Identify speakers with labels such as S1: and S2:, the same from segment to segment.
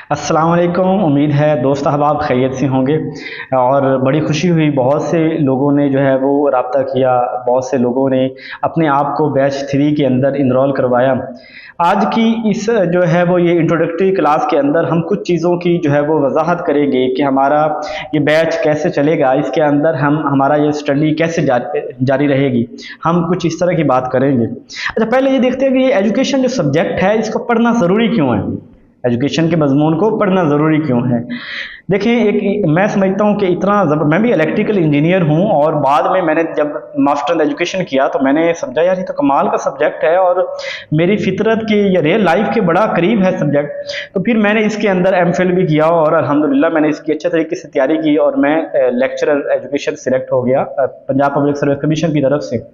S1: अस्सलाम वालेकुम। उम्मीद है दोस्त अहबाब खैरियत से होंगे और बड़ी खुशी हुई, बहुत से लोगों ने जो है वो रब्ता किया, बहुत से लोगों ने अपने आप को बैच 3 के अंदर इनरोल करवाया। आज की इस जो है वो ये इंट्रोडक्टरी क्लास के अंदर हम कुछ चीज़ों की जो है वो वजाहत करेंगे कि हमारा ये बैच कैसे चलेगा, इसके अंदर हम हमारा ये स्टडी कैसे जारी रहेगी। हम कुछ इस तरह की बात करेंगे। अच्छा, पहले ये देखते हैं कि ये एजुकेशन जो सब्जेक्ट है इसको पढ़ना ज़रूरी क्यों है, एजुकेशन के मजमून को पढ़ना ज़रूरी क्यों है। देखें, एक मैं समझता हूँ कि मैं भी इलेक्ट्रिकल इंजीनियर हूँ और बाद में मैंने जब मास्टर एजुकेशन किया तो मैंने समझा यार ये तो कमाल का सब्जेक्ट है और मेरी फितरत के या रियल लाइफ के बड़ा करीब है सब्जेक्ट। तो फिर मैंने इसके अंदर एमफिल भी किया और अल्हम्दुलिल्लाह मैंने इसकी अच्छे तरीके से तैयारी की और मैं लेक्चरर एजुकेशन सिलेक्ट हो गया पंजाब पब्लिक सर्विस कमीशन की तरफ से।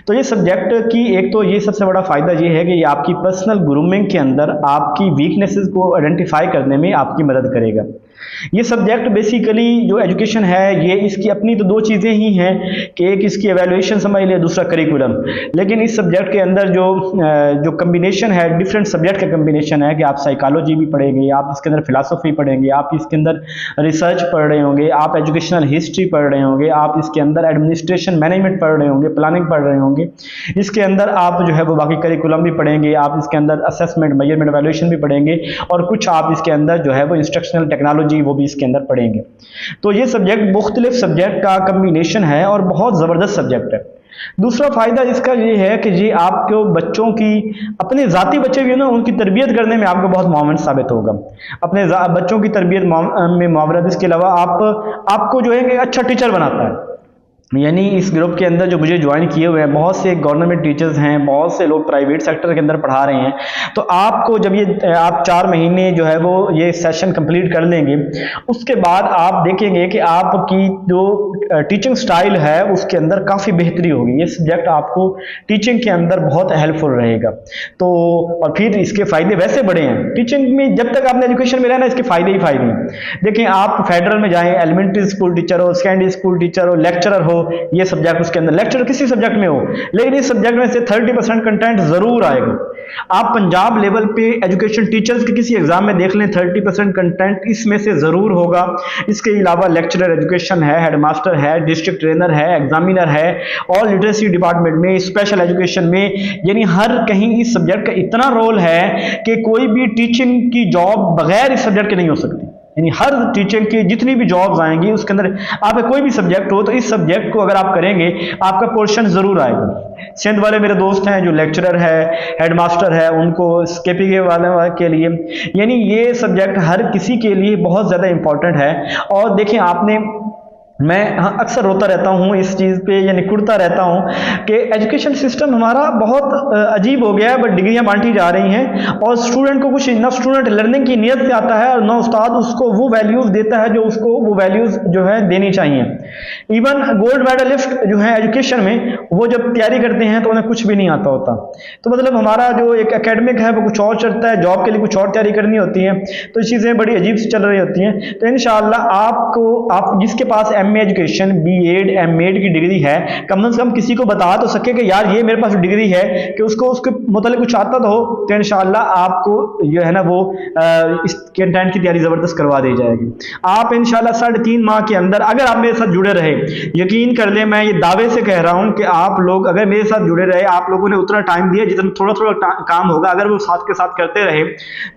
S1: तो ये सब्जेक्ट की एक तो ये सबसे बड़ा फ़ायदा ये है कि ये आपकी पर्सनल ग्रूमिंग के अंदर आपकी वीकनेसेस को आइडेंटिफाई करने में आपकी मदद करेगा। ये सब्जेक्ट बेसिकली जो एजुकेशन है ये इसकी अपनी तो दो चीज़ें ही हैं कि एक इसकी एवेल्यूएशन समझ लिया, दूसरा करिकुलम। लेकिन इस सब्जेक्ट के अंदर जो कम्बिनेशन है, डिफरेंट सब्जेक्ट का कम्बिनेशन है कि आप साइकोलॉजी भी पढ़ेंगे, आप इसके अंदर फिलासफी पढ़ेंगे, आप इसके अंदर रिसर्च पढ़ रहे होंगे, आप एजुकेशनल हिस्ट्री पढ़ रहे होंगे, आप इसके अंदर एडमिनिस्ट्रेशन मैनेजमेंट पढ़ रहे होंगे, प्लानिंग पढ़ रहे होंगे। इसके अंदर आप जो है वो बाकी करिकुलम भी पढ़ेंगे, आप इसके अंदर असेसमेंट मेजरमेंट एवेल्यूएशन भी पढ़ेंगे और कुछ आप इसके अंदर जो है वो इंस्ट्रक्शनल टेक्नोलॉजी वो भी इसके अंदर पढ़ेंगे। तो ये सब्जेक्ट मुख्तलिफ सब्जेक्ट का कम्बिनेशन है और बहुत ज़बरदस्त सब्जेक्ट है। दूसरा फ़ायदा इसका ये है कि ये आपको बच्चों की, अपने ज़ाती बच्चे भी ना, उनकी तरबियत करने में आपको बहुत मुआवन साबित होगा। अपने बच्चों की तरबियत में मुआवरत, इसके अलावा आपको जो है कि अच्छा टीचर बनाता है। यानी इस ग्रुप के अंदर जो मुझे ज्वाइन किए हुए हैं बहुत से गवर्नमेंट टीचर्स हैं, बहुत से लोग प्राइवेट सेक्टर के अंदर पढ़ा रहे हैं। तो आपको जब ये आप 4 महीने जो है वो ये सेशन कंप्लीट कर लेंगे, उसके बाद आप देखेंगे कि आपकी जो टीचिंग स्टाइल है उसके अंदर काफ़ी बेहतरी होगी। ये सब्जेक्ट आपको टीचिंग के अंदर बहुत हेल्पफुल रहेगा। तो और फिर इसके फ़ायदे वैसे बड़े हैं टीचिंग में, जब तक आपने एजुकेशन में रहना इसके फ़ायदे ही फ़ायदे हैं। देखिए, आप फेडरल में जाएँ, एलिमेंट्री स्कूल टीचर हो, सेकेंडरी स्कूल टीचर हो, लेक्चरर हो, ये सब्जेक्ट उसके अंदर, लेक्चर किसी सब्जेक्ट में हो, लेकिन इस सब्जेक्ट में से 30% कंटेंट जरूर आएगा। आप पंजाब लेवल पे एजुकेशन टीचर्स के किसी एग्जाम में देख लें, 30% कंटेंट इसमें से जरूर होगा। इसके अलावा लेक्चरर एजुकेशन है, हेडमास्टर है, डिस्ट्रिक्ट ट्रेनर है, एग्जामिनर है, और लिटरेसी डिपार्टमेंट में, स्पेशल एजुकेशन में, यानी हर कहीं इस सब्जेक्ट का इतना रोल है कि कोई भी टीचिंग की जॉब बगैर इस सब्जेक्ट के नहीं हो सकती। यानी हर टीचिंग की जितनी भी जॉब्स आएंगी उसके अंदर आपका कोई भी सब्जेक्ट हो तो इस सब्जेक्ट को अगर आप करेंगे आपका पोर्शन ज़रूर आएगा। सिंध वाले मेरे दोस्त हैं जो लेक्चरर है, हेडमास्टर है, उनको केपीके वाले के लिए, यानी ये सब्जेक्ट हर किसी के लिए बहुत ज़्यादा इंपॉर्टेंट है। और देखें, मैं अक्सर रोता रहता हूँ इस चीज़ पे, यानी कुड़ता रहता हूँ कि एजुकेशन सिस्टम हमारा बहुत अजीब हो गया है। बट डिग्रियाँ बांटी जा रही हैं और स्टूडेंट को कुछ ना, स्टूडेंट लर्निंग की नीयत से आता है और ना उस्ताद उसको वो वैल्यूज़ देता है जो उसको वो वैल्यूज़ जो है देनी चाहिए। इवन गोल्ड मेडलिस्ट जो है एजुकेशन में, वो जब तैयारी करते हैं तो उन्हें कुछ भी नहीं आता होता। तो मतलब हमारा जो एक एकेडमिक है वो कुछ और चलता है, जॉब के लिए कुछ और तैयारी करनी होती है, तो ये चीज़ें बड़ी अजीब से चल रही होती हैं। तो इंशाअल्लाह आप जिसके पास एमए एजुकेशन, बीएड, एमएड की डिग्री है, कम से कम किसी को बता तो सके कि यार ये मेरे पास डिग्री है, कि उसको उसके मतलब कुछ आता तो हो, तो इंशाअल्लाह आपको जो है ना वो इस कंटेंट की तैयारी ज़बरदस्त करवा दी जाएगी। आप इंशाअल्लाह 3.5 माह के अंदर अगर आप मेरे साथ जुड़े रहे, यकीन कर लें, मैं ये दावे से कह रहा हूँ कि आप लोग अगर मेरे साथ जुड़े रहे, आप लोगों ने उतना टाइम दिया जितना थोड़ा थोड़ा काम होगा, अगर वो साथ के साथ करते रहे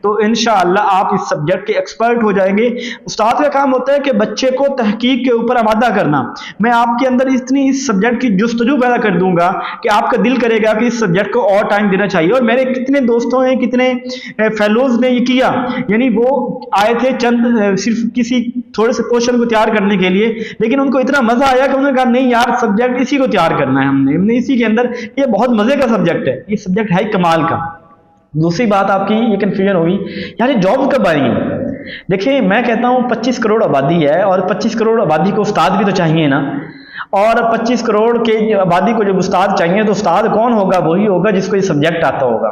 S1: तो इंशाअल्लाह आप इस सब्जेक्ट के एक्सपर्ट हो जाएंगे। उस्ताद का काम होता है कि बच्चे को तहकीक के ऊपर आमादा करना। मैं आपके अंदर इतनी इस सब्जेक्ट की जुस्तजू पैदा कर दूंगा कि आपका दिल करेगा कि इस सब्जेक्ट को और टाइम देना चाहिए। और मेरे कितने दोस्तों हैं, कितने फेलोज ने ये किया, यानी वो आए थे चंद सिर्फ किसी थोड़े से पोर्शन को तैयार करने के लिए, लेकिन उनको इतना मजा आया कि उन्होंने कहा नहीं यार सब्जेक्ट इसी को तैयार करना है, हमने इसी के अंदर, ये बहुत मजे का सब्जेक्ट है, ये सब्जेक्ट है कमाल का। दूसरी बात आपकी ये कंफ्यूजन होगी, यार जॉब कब आएंगी। देखिए, मैं कहता हूँ 25 करोड़ आबादी है और 25 करोड़ आबादी को उस्ताद भी तो चाहिए ना। और 25 करोड़ के आबादी को जब उस्ताद चाहिए तो उस्ताद कौन होगा? वही होगा जिसको ये सब्जेक्ट आता होगा।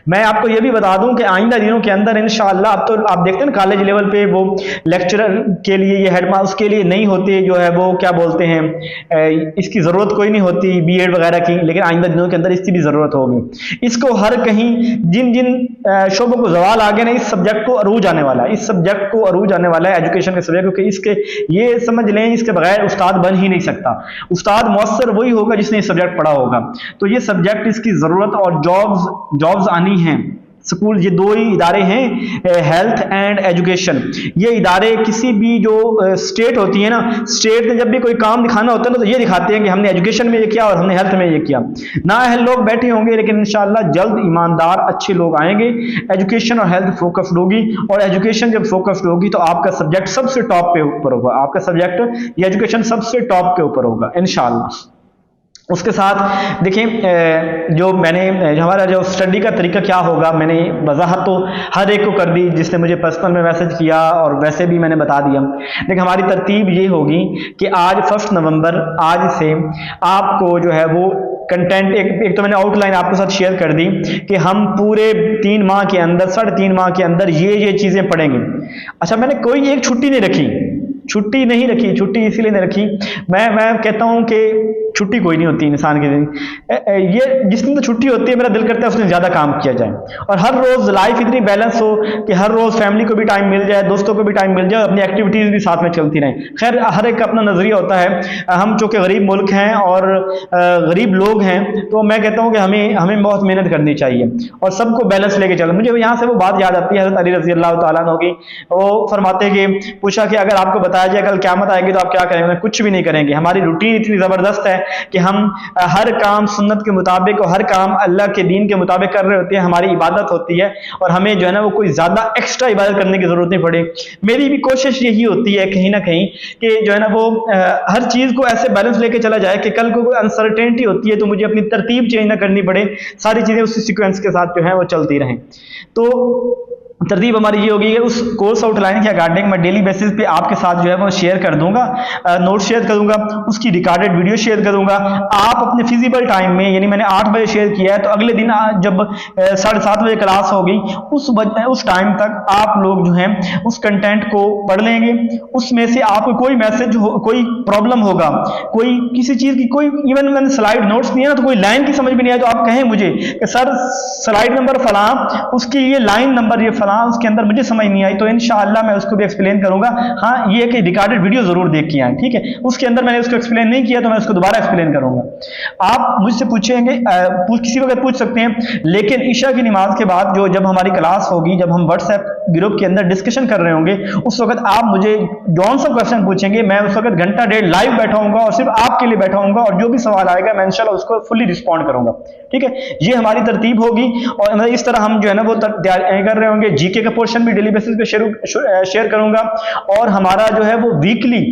S1: मैं आपको ये भी बता दूं कि आइंदा दिनों के अंदर इंशाअल्लाह, अब तो आप देखते हैं ना कॉलेज लेवल पे वो लेक्चरर के लिए, ये हेडमास्टर उसके लिए नहीं होती जो है वो क्या बोलते हैं, इसकी ज़रूरत कोई नहीं होती बीएड वगैरह की, लेकिन आइंदा दिनों के अंदर इसकी भी ज़रूरत होगी। इसको हर कहीं जिन जिन शोबों को सवाल आ गए ना, इस सब्जेक्ट को अरूज आने वाला है, इस सब्जेक्ट को अरूज आने वाला है एजुकेशन के सब्जेक्ट, क्योंकि इसके ये समझ लें इसके बगैर उस्ताद बन ही नहीं सकता। उस्ताद मौसर वही होगा जिसने ये सब्जेक्ट पढ़ा होगा। तो ये सब्जेक्ट इसकी ज़रूरत, और जॉब्स आनी है। स्कूल, ये दो ही इदारे हैं, हेल्थ एंड एजुकेशन। ये इदारे किसी भी जो स्टेट होती है ना, स्टेट ने जब भी कोई काम दिखाना होता है ना, तो ये दिखाते हैं कि हमने एजुकेशन में ये किया और हमने हेल्थ में ये किया। ना अहल लोग बैठे होंगे, लेकिन इंशाअल्लाह जल्द ईमानदार अच्छे लोग आएंगे। एजुकेशन और हेल्थ फोकस्ड होगी, और एजुकेशन जब फोकस्ड होगी तो आपका सब्जेक्ट सबसे टॉप पे ऊपर होगा, आपका सब्जेक्ट ये एजुकेशन सबसे टॉप के ऊपर होगा इंशाअल्लाह। उसके साथ देखिए, जो हमारा जो स्टडी का तरीका क्या होगा, मैंने वजाहत तो हर एक को कर दी जिसने मुझे पर्सनल में मैसेज किया, और वैसे भी मैंने बता दिया। लेकिन हमारी तरतीब ये होगी कि आज 1 नवंबर, आज से आपको जो है वो कंटेंट, एक तो मैंने आउटलाइन आपके साथ शेयर कर दी कि हम पूरे 3 माह के अंदर, 3.5 माह के अंदर ये चीज़ें पढ़ेंगे। अच्छा, मैंने कोई एक छुट्टी नहीं रखी, छुट्टी इसीलिए नहीं रखी, मैं कहता हूं कि छुट्टी कोई नहीं होती इंसान के दिन, ये जिस दिन तो छुट्टी होती है मेरा दिल करता है उस दिन ज़्यादा काम किया जाए, और हर रोज़ लाइफ इतनी बैलेंस हो कि हर रोज़ फैमिली को भी टाइम मिल जाए, दोस्तों को भी टाइम मिल जाए, अपनी एक्टिविटीज़ भी साथ में चलती रहें। खैर, हर एक का अपना नज़रिया होता है। हम चूँकि गरीब मुल्क हैं और गरीब लोग हैं, तो मैं कहता हूँ कि हमें बहुत मेहनत करनी चाहिए और सबको बैलेंस लेके चलना। मुझे यहाँ से वो बात याद आती है, हज़रत अली रज़ी अल्लाह तआला अन्हु की। वो फरमाते कि पूछा कि अगर आपको बताया जाए कल क़यामत आएगी तो आप क्या करेंगे? कुछ भी नहीं करेंगे। हमारी रूटीन इतनी ज़बरदस्त है कि हम हर काम सुन्नत के मुताबिक और हर काम अल्लाह के दीन के मुताबिक कर रहे होते हैं। हमारी इबादत होती है और हमें जो है ना वो कोई ज़्यादा एक्स्ट्रा इबादत करने की ज़रूरत नहीं पड़े। मेरी भी कोशिश यही होती है कहीं ना कहीं कि जो है ना वो हर चीज़ को ऐसे बैलेंस लेके चला जाए कि कल को कोई अनसर्टेनिटी होती है तो मुझे अपनी तरतीब चेंज ना करनी पड़े, सारी चीज़ें उसी सीक्वेंस के साथ जो है वो चलती रहें। तो तरतीब हमारी ये होगी कि उस कोर्स आउटलाइन के अकॉर्डिंग मैं डेली बेसिस पे आपके साथ जो है वो शेयर कर दूंगा, नोट शेयर करूंगा, उसकी रिकॉर्डेड वीडियो शेयर करूंगा। आप अपने फिजिबल टाइम में, यानी मैंने 8 बजे शेयर किया है तो अगले दिन जब 7:30 बजे क्लास होगी उस टाइम तक आप लोग जो हैं उस कंटेंट को पढ़ लेंगे। उसमें से आपको कोई मैसेज हो, कोई प्रॉब्लम होगा, कोई किसी चीज़ की कोई, इवन मैंने स्लाइड नोट्स दिए ना तो कोई लाइन की समझ में नहीं आए तो आप कहें मुझे कि सर स्लाइड नंबर फलां, उसकी ये लाइन नंबर ये फलां, उसके अंदर मुझे समझ नहीं आई, तो इंशाअल्लाह मैं उसको भी एक्सप्लेन करूंगा। हाँ, ये कि रिकॉर्डेड वीडियो जरूर देख के आए, ठीक है? उसके अंदर मैंने उसको एक्सप्लेन नहीं किया तो मैं उसको दोबारा एक्सप्लेन करूंगा। आप मुझसे पूछेंगे, किसी वक्त पूछ सकते हैं, लेकिन ईशा की नमाज के बाद जब हमारी क्लास होगी, जब हम व्हाट्सएप ग्रुप के अंदर डिस्कशन कर रहे होंगे, उस वक्त आप मुझे जौन सा क्वेश्चन पूछेंगे मैं उस वक्त घंटा डेढ़ लाइव बैठा हूंगा और सिर्फ आपके लिए बैठा हूंगा, और जो भी सवाल आएगा मैं इंशाल्लाह उसको फुल्ली रिस्पॉन्ड करूंगा, ठीक है? ये हमारी तरतीब होगी। और इस तरह हम जो है ना वो तैयारी कर रहे होंगे। जीके का पोर्शन भी डेली बेसिस पे शेयर करूंगा, और हमारा जो है वो वीकली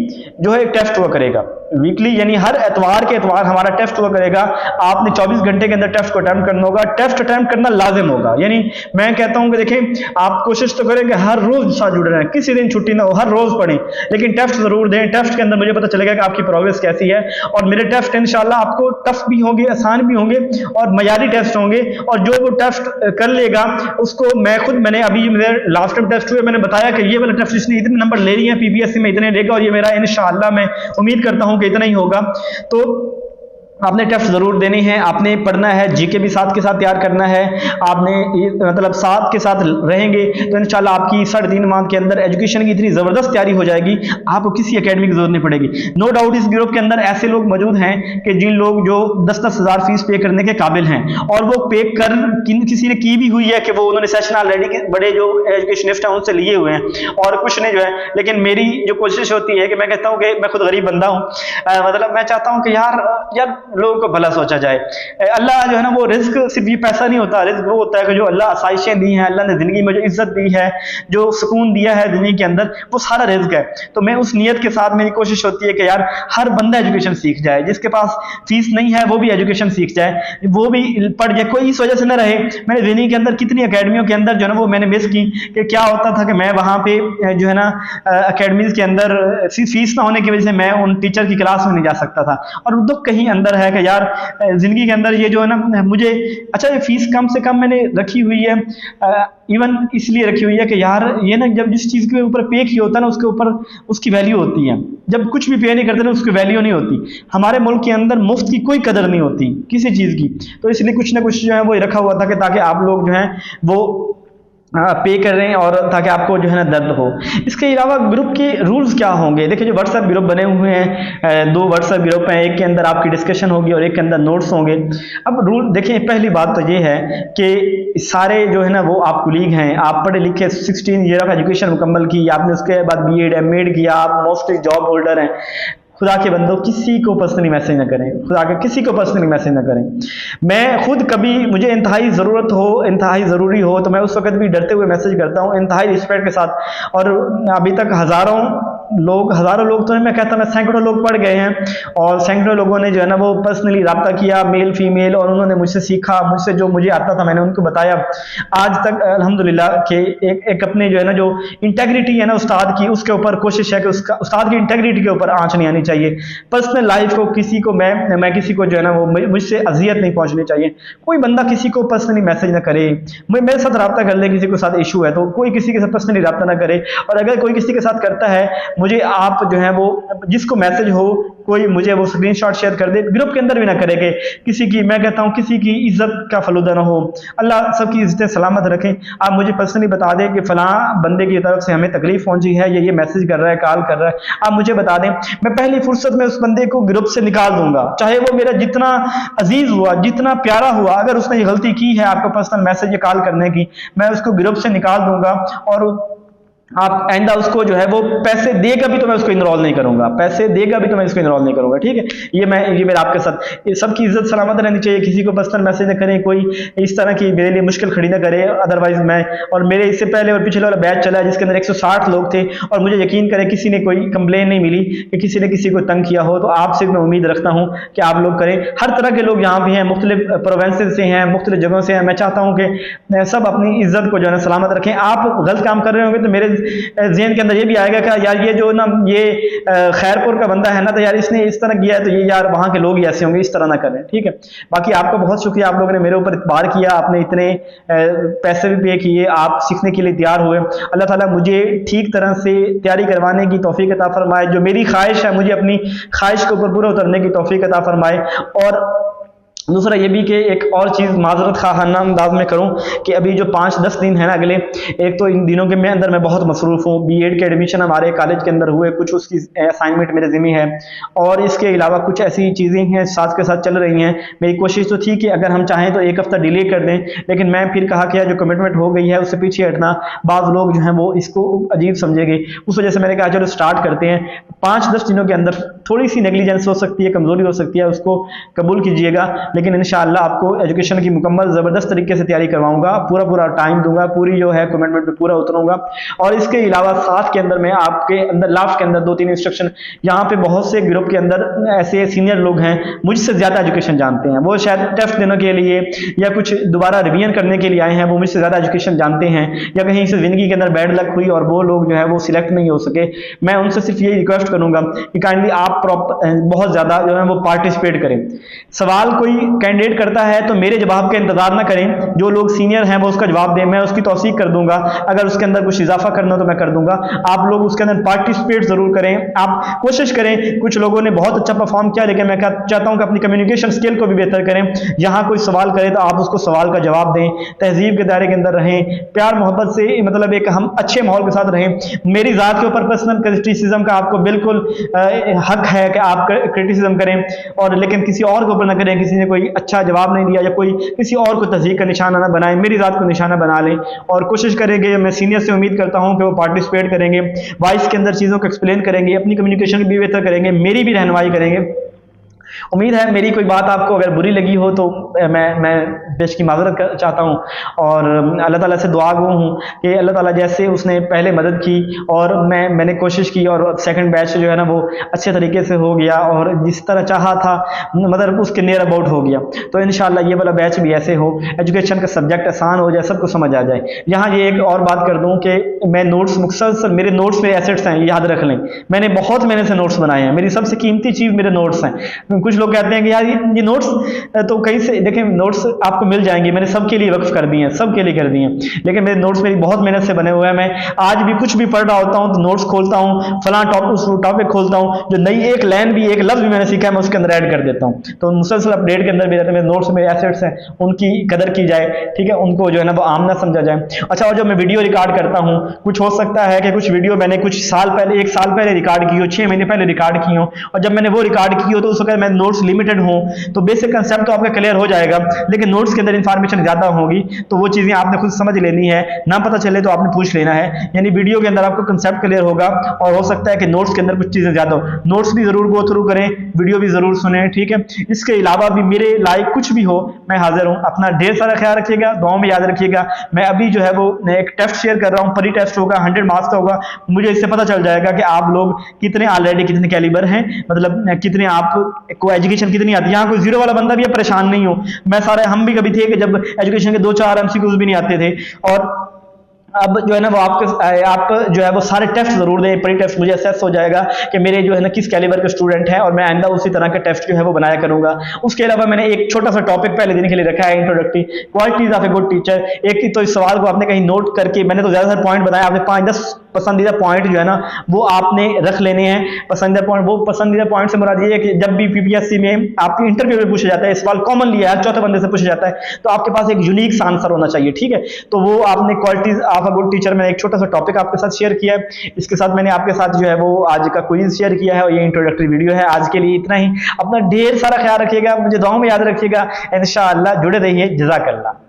S1: जो है टेस्ट हुआ करेगा। वीकली यानी हर एतवार के एतवार हमारा टेस्ट हुआ करेगा। आपने 24 घंटे के अंदर टेस्ट को अटेम्प्ट करना होगा। टेस्ट अटेम्प्ट करना लाजिम होगा। यानी मैं कहता हूं कि देखें, आप कोशिश तो करें कि हर रोज साथ जुड़े रहें, किसी दिन छुट्टी ना हो, हर रोज पढ़ें, लेकिन टेस्ट जरूर दें। टेस्ट के अंदर मुझे पता चलेगा कि आपकी प्रोग्रेस कैसी है, और मेरे टेस्ट इंशाल्लाह आपको टफ भी होंगे, आसान भी होंगे और मयारी टेस्ट होंगे। और जो वो टेस्ट कर लेगा उसको मैंने अभी मेरे लास्ट टाइम टेस्ट हुए, मैंने बताया कि ये वाला टेस्ट जिसने इतने नंबर ले लिए हैं पीपीएससी में इतने लेगा, और ये मेरा इंशाअल्लाह मैं उम्मीद करता हूं कि इतना ही होगा। तो आपने टेस्ट जरूर देने हैं, आपने पढ़ना है, जीके भी साथ के साथ तैयार करना है, आपने मतलब साथ के साथ रहेंगे तो इंशाल्लाह आपकी 3.5 माह के अंदर एजुकेशन की इतनी ज़बरदस्त तैयारी हो जाएगी, आपको किसी एकेडमी की जरूरत नहीं पड़ेगी। नो डाउट इस ग्रुप के अंदर ऐसे लोग मौजूद हैं कि जिन लोग जो 10-10 हज़ार फीस पे करने के काबिल हैं, और वो पे कर किसी ने की भी हुई है कि वो उन्होंने सेशन ऑलरेडी बड़े जो एजुकेशनिस्ट हैं उनसे लिए हुए हैं, और कुछ ने जो है। लेकिन मेरी जो कोशिश होती है कि मैं कहता हूँ कि मैं खुद गरीब बंदा हूँ, मतलब मैं चाहता हूँ कि यार लोगों को भला सोचा जाए। अल्लाह जो है ना वो रिस्क सिर्फ ये पैसा नहीं होता, रिस्क वो होता है कि जो अल्लाह आसाइशें दी हैं, अल्लाह ने ज़िंदगी में जो इज़्ज़त दी है, जो सुकून दिया है ज़िंदगी के अंदर, वो सारा रिस्क है। तो मैं उस नीयत के साथ मेरी कोशिश होती है कि यार हर बंदा एजुकेशन सीख जाए, जिसके पास फीस नहीं है वो भी एजुकेशन सीख जाए, वो भी पढ़ जाए, कोई इस वजह से न रहे। मैंने ज़िंदगी के अंदर कितनी अकेडमियों के अंदर जो है ना वो मैंने मिस की कि क्या होता था कि मैं वहाँ पे जो है ना अकेडमीज़ के अंदर फीस ना होने की वजह से मैं उन टीचर की क्लास में नहीं जा सकता था। और दुख कहीं अंदर है कि यार ज़िंदगी के अंदर ये जो है ना मुझे, अच्छा ये फीस कम से कम मैंने रखी हुई है, इवन इसलिए रखी हुई है कि यार ये ना जब जिस चीज़ के ऊपर पे किया होता है ना उसके ऊपर उसकी वैल्यू होती है, जब कुछ भी पे नहीं करते ना उसकी वैल्यू नहीं होती। हमारे मुल्क के अंदर मुफ्त की कोई कदर नहीं होती किसी चीज़ की, तो इसलिए कुछ ना कुछ जो है वो रखा हुआ था कि ताकि आप लोग जो हैं वो पे कर रहे हैं और ताकि आपको जो है ना दर्द हो। इसके अलावा ग्रुप के रूल्स क्या होंगे? देखिए जो व्हाट्सएप ग्रुप बने हुए हैं, 2 व्हाट्सएप ग्रुप हैं, एक के अंदर आपकी डिस्कशन होगी और एक के अंदर नोट्स होंगे। अब रूल देखिए, पहली बात तो ये है कि सारे जो है ना वो आप कुलीग हैं, आप पढ़े लिखे 16 ईयर ऑफ एजुकेशन मुकम्मल की, आपने उसके बाद बीएड एमएड किया, आप मोस्टली जॉब होल्डर हैं। खुदा के बंदो किसी को पर्सनली मैसेज ना करें, खुदा के किसी को पर्सनली मैसेज ना करें। मैं खुद कभी मुझे इंतहाई ज़रूरत हो, इंतहाई ज़रूरी हो तो मैं उस वक्त भी डरते हुए मैसेज करता हूँ, इंतहाई रिस्पेक्ट के साथ। और अभी तक हज़ारों लोग तो नहीं, मैं कहता मैं सैकड़ों लोग पढ़ गए हैं और सैकड़ों लोगों ने जो है ना वो पर्सनली रब्ता किया, मेल फीमेल, और उन्होंने मुझसे सीखा, मुझसे जो मुझे आता था मैंने उनको बताया। आज तक अल्हम्दुलिल्लाह के एक अपने जो है ना जो इंटेग्रिटी है ना उस्ताद की, उसके ऊपर कोशिश है कि उसका उस्ताद की इंटेग्रिटी के ऊपर आंच नहीं आनी चाहिए। पर्सनल लाइफ को किसी को मैं किसी को जो है ना वो मुझसे अजियत नहीं पहुंचनी चाहिए। कोई बंदा किसी को पर्सनली मैसेज ना करे, मेरे साथ रब्ता कर ले, किसी के साथ इशू है तो कोई किसी के साथ पर्सनली रब्ता ना करे। और अगर कोई किसी के साथ करता है, मुझे आप जो है वो जिसको मैसेज हो कोई मुझे वो स्क्रीनशॉट शेयर कर दे, ग्रुप के अंदर भी ना करेंगे किसी की, मैं कहता हूँ किसी की इज्जत का फलूदा ना हो। अल्लाह सबकी इज्जतें सलामत रखें। आप मुझे पर्सनली बता दें कि फलां बंदे की तरफ से हमें तकलीफ पहुंची है, ये मैसेज कर रहा है, कॉल कर रहा है, आप मुझे बता दें। मैं पहली फुर्सत में उस बंदे को ग्रुप से निकाल दूंगा, चाहे वो मेरा जितना अजीज हुआ, जितना प्यारा हुआ, अगर उसने ये गलती की है आपको पर्सनल मैसेज या कॉल करने की, मैं उसको ग्रुप से निकाल दूंगा। और आप आइंदा उसको जो है वो पैसे देगा भी तो मैं उसको इनरोल नहीं करूंगा, पैसे देगा भी तो मैं इसको इनरोल नहीं करूंगा, ठीक है। ये मेरा आपके साथ, ये सबकी इज्जत सलामत रहनी चाहिए, किसी को पर्सनल मैसेज न करें, कोई इस तरह की मेरे लिए मुश्किल खड़ी ना करे। अदरवाइज मैं, और मेरे इससे पहले और पिछले वाला बैच चला है जिसके अंदर 160 लोग थे, और मुझे यकीन करें किसी ने कोई कंप्लेन नहीं मिली कि किसी ने किसी को तंग किया हो। तो आपसे मैं उम्मीद रखता हूँ कि आप लोग करें। हर तरह के लोग यहाँ भी हैं, मुख्तलिफ प्रोवेंसेज से हैं, मुख्तलिफ जगहों से हैं। मैं चाहता हूँ कि सब अपनी इज्जत को जो है सलामत रखें। आप गलत काम कर रहे होंगे तो मेरे ज़हन के अंदर ये भी आएगा कि यार ये जो ना ये खैरपुर का बंदा है ना, तो यार इसने इस तरह किया है तो ये यार वहाँ के लोग ही ऐसे होंगे, इस तरह ना करें, ठीक है। बाकी आपका बहुत शुक्रिया, आप लोगों ने मेरे ऊपर इतबार किया, आपने इतने पैसे भी पे किए, आप सीखने के लिए तैयार हुए। अल्लाह ताला मुझे ठीक तरह से तैयारी करवाने की तौफीक अता फरमाए। जो मेरी ख्वाहिश है, मुझे अपनी ख्वाहिश के ऊपर पूरा उतरने की तौफीक अता फरमाए। और दूसरा ये भी कि एक और चीज़ माजरत खाना अंदाज में करूं कि अभी जो 5-10 दिन है ना अगले, एक तो इन दिनों के अंदर मैं बहुत मसरूफ़ हूँ, बीएड के एडमिशन हमारे कॉलेज के अंदर हुए, कुछ उसकी असाइनमेंट मेरे ज़िम्मे है, और इसके अलावा कुछ ऐसी चीज़ें हैं साथ के साथ चल रही हैं। मेरी कोशिश तो थी कि अगर हम चाहें तो 1 हफ्ता डिले कर दें, लेकिन मैं फिर कहा कि जो कमिटमेंट हो गई है उससे पीछे हटना, बाज़ लोग जो हैं वो इसको अजीब समझेंगे, उस वजह से मैंने कहा चलो स्टार्ट करते हैं। 5-10 दिनों के अंदर थोड़ी सी नेग्लिजेंस हो सकती है, कमज़ोरी हो सकती है, उसको कबूल कीजिएगा, लेकिन इंशाअल्लाह आपको एजुकेशन की मुकम्मल ज़बरदस्त तरीके से तैयारी करवाऊंगा, पूरा टाइम दूंगा, पूरी जो है कमिटमेंट पे पूरा उतरूंगा। और इसके अलावा साथ के अंदर मैं आपके अंदर लास्ट के अंदर 2-3 इंस्ट्रक्शन, यहाँ पे बहुत से ग्रुप के अंदर ऐसे सीनियर लोग हैं मुझसे ज़्यादा एजुकेशन जानते हैं, वो शायद टेस्ट देने के लिए या कुछ दोबारा रिवीजन करने के लिए आए हैं, वो मुझसे ज़्यादा एजुकेशन जानते हैं, या कहीं से ज़िंदगी के अंदर बैड लक हुई और वो लोग जो है वो सिलेक्ट नहीं हो सके। मैं उनसे सिर्फ यही रिक्वेस्ट करूंगा कि काइंडली आप बहुत ज़्यादा जो है वो पार्टिसिपेट करें। सवाल कोई कैंडिडेट करता है तो मेरे जवाब का इंतजार ना करें, जो लोग सीनियर हैं वो उसका जवाब दें, मैं उसकी तौसीक कर दूंगा, अगर उसके अंदर कुछ इजाफा करना तो मैं कर दूंगा। आप लोग उसके अंदर पार्टिसिपेट जरूर करें, आप कोशिश करें। कुछ लोगों ने बहुत अच्छा परफॉर्म किया, लेकिन मैं चाहता हूं कि अपनी कम्युनिकेशन स्किल को भी बेहतर करें। यहाँ कोई सवाल करे तो आप उसको सवाल का जवाब दें, तहजीब के दायरे के अंदर रहें, प्यार मोहब्बत से, मतलब एक हम अच्छे माहौल के साथ रहें। मेरी जात के ऊपर पर्सनल क्रिटिसिज्म का आपको बिल्कुल हक है कि आप क्रिटिसिज्म करें, और लेकिन किसी और के ऊपर ना करें। किसी ने कोई अच्छा जवाब नहीं दिया या कोई किसी और को तहजीब का निशाना ना बनाए, मेरी जात को निशाना बना लें। और कोशिश करेंगे, मैं सीनियर से उम्मीद करता हूं कि वो पार्टिसिपेट करेंगे, वॉइस के अंदर चीज़ों को एक्सप्लेन करेंगे, अपनी कम्युनिकेशन भी बेहतर करेंगे, मेरी भी रहनुमाई करेंगे। उम्मीद है मेरी कोई बात आपको अगर बुरी लगी हो तो मैं बेश की माजरत चाहता हूँ, और अल्लाह ताला से दुआ गो हूँ कि अल्लाह ताला जैसे उसने पहले मदद की और मैंने कोशिश की और सेकंड बैच जो है ना वो अच्छे तरीके से हो गया और जिस तरह चाहा था मतलब उसके नियर अबाउट हो गया। तो इंशाल्लाह ये वाला बैच भी ऐसे हो, एजुकेशन का सब्जेक्ट आसान हो जाए, सबको समझ आ जाए। यहाँ ये एक और बात कर दूँ कि मैं नोट्स मुसलसल, मेरे नोट्स में एसेट्स हैं, याद रख लें। मैंने बहुत मेहनत से नोट्स बनाए हैं, मेरी सबसे कीमती चीज़ मेरे नोट्स हैं। कुछ लोग कहते हैं कि यार ये नोट्स तो कहीं से देखें, नोट्स आपको मिल जाएंगे, मैंने सबके लिए वक्फ कर दिए हैं, सबके लिए कर दिए हैं, लेकिन मेरे नोट्स मेरी बहुत मेहनत से बने हुए हैं। मैं आज भी कुछ भी पढ़ रहा होता हूँ तो नोट्स खोलता हूँ, फलां टॉपिक खोलता हूँ, जो नई एक लाइन भी, एक लफ्ज भी मैंने सीखा है मैं उसके अंदर ऐड कर देता हूँ। तो मुसलसल अपडेट के अंदर भी रहते हैं। मेरे नोट्स में एसेट्स हैं, उनकी कदर की जाए, ठीक है, उनको जो है ना वो आमना समझा जाए। अच्छा, और जब मैं वीडियो रिकॉर्ड करता हूँ, कुछ हो सकता है कि कुछ वीडियो मैंने कुछ साल पहले, 1 साल पहले रिकॉर्ड की हो, 6 महीने पहले रिकॉर्ड की हो, और जब मैंने वो रिकॉर्ड की हो तो उस वक्त मैं नोट्स लिमिटेड हो तो बेसिक कंसेप्ट तो आपका क्लियर हो जाएगा, लेकिन नोट्स के अंदर इंफॉर्मेशन ज्यादा होगी तो वो चीजें आपने खुद समझ लेनी है, ना पता चले तो आपने पूछ लेना है। यानी वीडियो के अंदर आपको कंसेप्ट क्लियर होगा और हो सकता है कि नोट्स के अंदर कुछ चीजें ज्यादा हो। नोट्स भी जरूर गो थ्रू करें, वीडियो भी जरूर सुने, ठीक है। इसके अलावा भी मेरे लाइक कुछ भी हो मैं हाजिर हूँ। अपना ढेर सारा ख्याल रखिएगा, दुआओं में याद रखिएगा। मैं अभी जो है वो एक टेस्ट शेयर कर रहा हूँ, परी टेस्ट होगा, 100 मार्क्स का होगा। मुझे इससे पता चल जाएगा कि आप लोग कितने ऑलरेडी कितने कैलिबर हैं, मतलब कितने आपको एजुकेशन कितनी आती है। यहाँ कोई जीरो वाला बंदा भी है, परेशान नहीं हो। मैं सारे, हम भी कभी थे कि जब एजुकेशन के 2-4 एमसीक्यूज भी नहीं आते थे, और अब जो है ना वो आप जो है वो सारे टेस्ट जरूर दें, प्री टेस्ट, मुझे असेस हो जाएगा कि मेरे जो है ना किस कैलिबर के स्टूडेंट हैं, और मैं आइंदा उसी तरह के टेस्ट जो है वो बनाया करूंगा। उसके अलावा मैंने एक छोटा सा टॉपिक पहले दिन के लिए रखा है, introductory qualities of a good teacher. एक तो इस सवाल को आपने कहीं नोट करके, मैंने तो ज्यादातर पॉइंट बताया, आपने 5-10 पसंदीदा पॉइंट जो है ना वो आपने रख लेने हैं। पसंदीदा पॉइंट, वो पसंदीदा पॉइंट से मुराद ये है कि जब भी पीपीएससी में आपके इंटरव्यू में पूछा जाता है, सवाल कॉमनली है, चौथे बंदे से पूछा जाता है, तो आपके पास एक यूनिक आंसर होना चाहिए, ठीक है। तो वो आपने qualities of a good teacher में एक छोटा सा टॉपिक आपके साथ शेयर किया है। इसके साथ मैंने आपके साथ जो है वो आज का क्विज शेयर किया है, और ये इंट्रोडक्टरी वीडियो है। आज के लिए इतना ही। अपना ढेर सारा ख्याल रखिएगा, मुझे दुआओं में याद रखिएगा। इंशाअल्लाह जुड़े रहिए। जज़ाकल्लाह।